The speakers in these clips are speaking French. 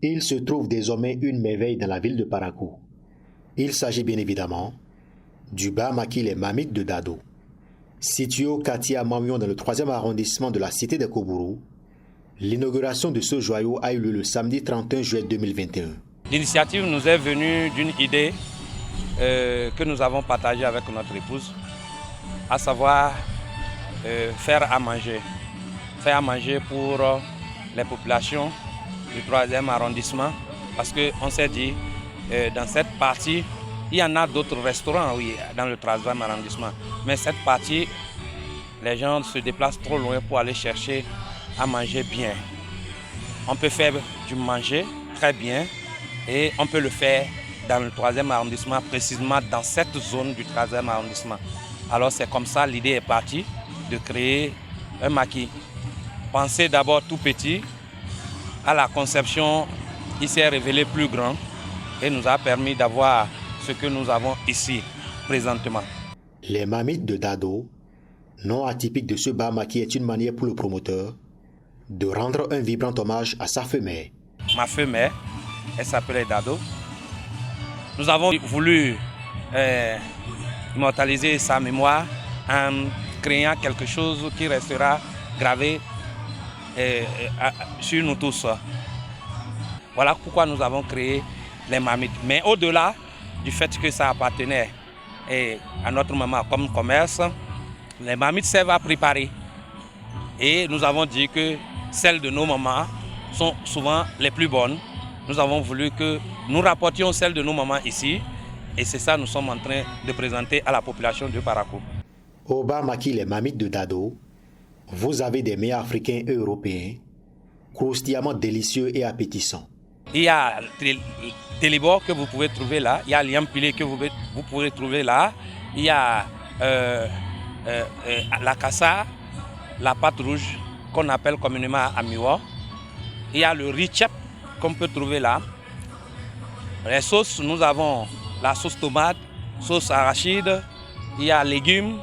Il se trouve désormais une merveille dans la ville de Parakou. Il s'agit bien évidemment du bar maquis les Mamites de Dado. Situé au quartier Mamion dans le 3e arrondissement de la cité de Kobourou, l'inauguration de ce joyau a eu lieu le samedi 31 juillet 2021. L'initiative nous est venue d'une idée que nous avons partagée avec notre épouse, à savoir faire à manger. Faire à manger pour les populations du 3e arrondissement, parce qu'on s'est dit, dans cette partie, il y en a d'autres restaurants, oui, dans le 3e arrondissement. Mais cette partie, les gens se déplacent trop loin pour aller chercher à manger bien. On peut faire du manger très bien et on peut le faire dans le 3e arrondissement, précisément dans cette zone du 3e arrondissement. Alors c'est comme ça, l'idée est partie de créer un maquis. Pensez d'abord tout petit, à la conception, il s'est révélé plus grand et nous a permis d'avoir ce que nous avons ici présentement. Les Mamites de Dado, nom atypique de ce bar maquis, est une manière pour le promoteur de rendre un vibrant hommage à sa femelle. Ma femelle, elle s'appelait Dado. Nous avons voulu immortaliser sa mémoire en créant quelque chose qui restera gravé sur nous tous. Voilà pourquoi nous avons créé les Mamites. Mais au-delà du fait que ça appartenait à notre maman comme commerce, les Mamites servent à préparer. Et nous avons dit que celles de nos mamans sont souvent les plus bonnes. Nous avons voulu que nous rapportions celles de nos mamans ici. Et c'est ça que nous sommes en train de présenter à la population de Parakou. Au bar maquis les Mamites de Dado, vous avez des mets africains et européens, croustillamment délicieux et appétissants. Il y a Télébor que vous pouvez trouver là, il y a Liampilé que vous pouvez trouver là, il y a la cassa, la pâte rouge qu'on appelle communément amiwa, il y a le richep qu'on peut trouver là. Les sauces, nous avons la sauce tomate, sauce arachide, il y a légumes,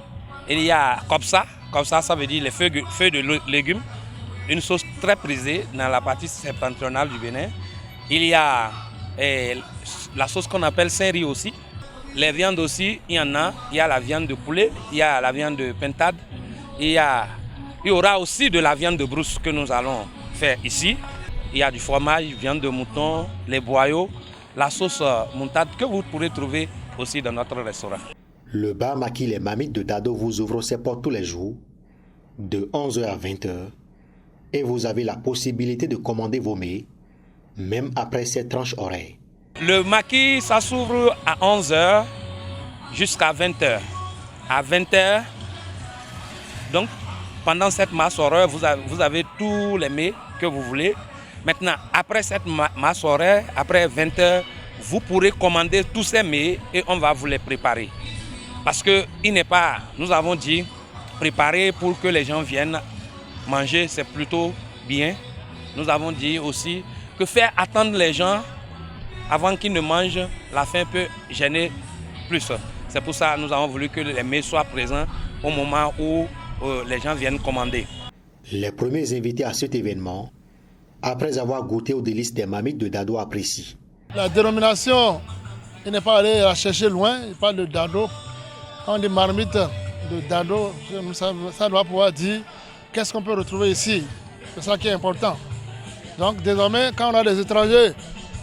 et il y a kopsa. Kopsa, ça veut dire les feuilles de légumes, une sauce très prisée dans la partie septentrionale du Bénin. Il y a la sauce qu'on appelle saint-riz aussi. Les viandes aussi, il y en a. Il y a la viande de poulet, il y a la viande de pintade. Il y aura aussi de la viande de brousse que nous allons faire ici. Il y a du fromage, viande de mouton, les boyaux, la sauce montade que vous pourrez trouver aussi dans notre restaurant. Le bar maquis les Mamites de Dado vous ouvre ses portes tous les jours, de 11h à 20h, et vous avez la possibilité de commander vos mets, même après ces tranches horaires. Le maquis, ça s'ouvre à 11h jusqu'à 20h. À 20h, donc pendant cette masse horaire, vous avez tous les mets que vous voulez. Maintenant, après cette masse horaire, après 20h, vous pourrez commander tous ces mets et on va vous les préparer. Parce que nous avons dit, préparer pour que les gens viennent manger, c'est plutôt bien. Nous avons dit aussi que faire attendre les gens avant qu'ils ne mangent, la faim peut gêner plus. C'est pour ça que nous avons voulu que les mets soient présents au moment où les gens viennent commander. Les premiers invités à cet événement, après avoir goûté aux délices des Mamites de Dado, apprécient. La dénomination, il n'est pas allé la chercher loin, il parle de Dado. On dit marmite de Dado, ça doit pouvoir dire qu'est-ce qu'on peut retrouver ici. C'est ça qui est important. Donc désormais, quand on a des étrangers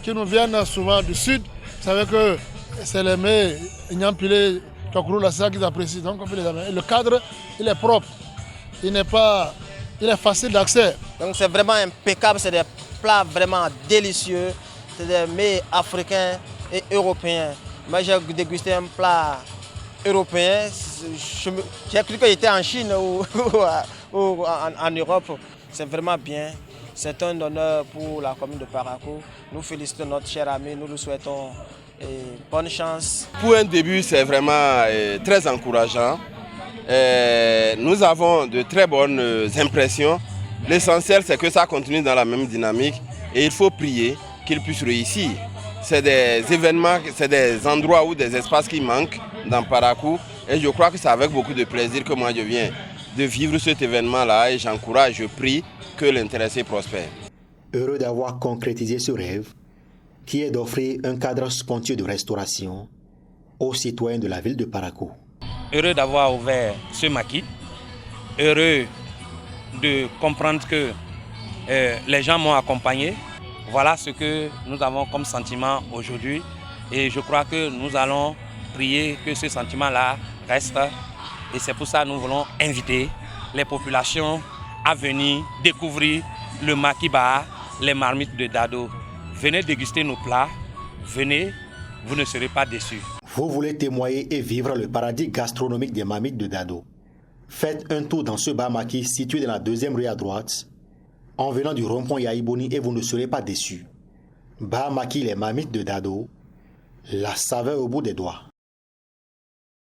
qui nous viennent souvent du sud, vous savez que c'est les mets Nyampilé, Tokourou, c'est ça qu'ils apprécient. Donc on peut les amener. Et le cadre, il est propre. Il est facile d'accès. Donc c'est vraiment impeccable, c'est des plats vraiment délicieux. C'est des mets africains et européens. Moi j'ai dégusté un plat européen. J'ai cru que j'étais en Chine ou en Europe. C'est vraiment bien. C'est un honneur pour la commune de Parakou. Nous félicitons notre cher ami, nous lui souhaitons bonne chance. Pour un début, c'est vraiment très encourageant. Nous avons de très bonnes impressions. L'essentiel, c'est que ça continue dans la même dynamique et il faut prier qu'il puisse réussir. C'est des événements, c'est des endroits ou des espaces qui manquent dans Parakou et je crois que c'est avec beaucoup de plaisir que moi je viens de vivre cet événement-là et j'encourage, je prie que l'intéressé prospère. heureux d'avoir concrétisé ce rêve, qui est d'offrir un cadre spontané de restauration aux citoyens de la ville de Parakou. Heureux d'avoir ouvert ce maquis, heureux de comprendre que les gens m'ont accompagné. Voilà ce que nous avons comme sentiment aujourd'hui et je crois que nous allons prier que ce sentiment-là reste et c'est pour ça que nous voulons inviter les populations à venir découvrir le maquis Baha, les marmites de Dado. Venez déguster nos plats, venez, vous ne serez pas déçus. Vous voulez témoigner et vivre le paradis gastronomique des marmites de Dado? Faites un tour dans ce bar maquis situé dans la 2e rue à droite, en venant du rond-point Yaïboni et vous ne serez pas déçus. Bar maquis les marmites de Dado, la saveur au bout des doigts.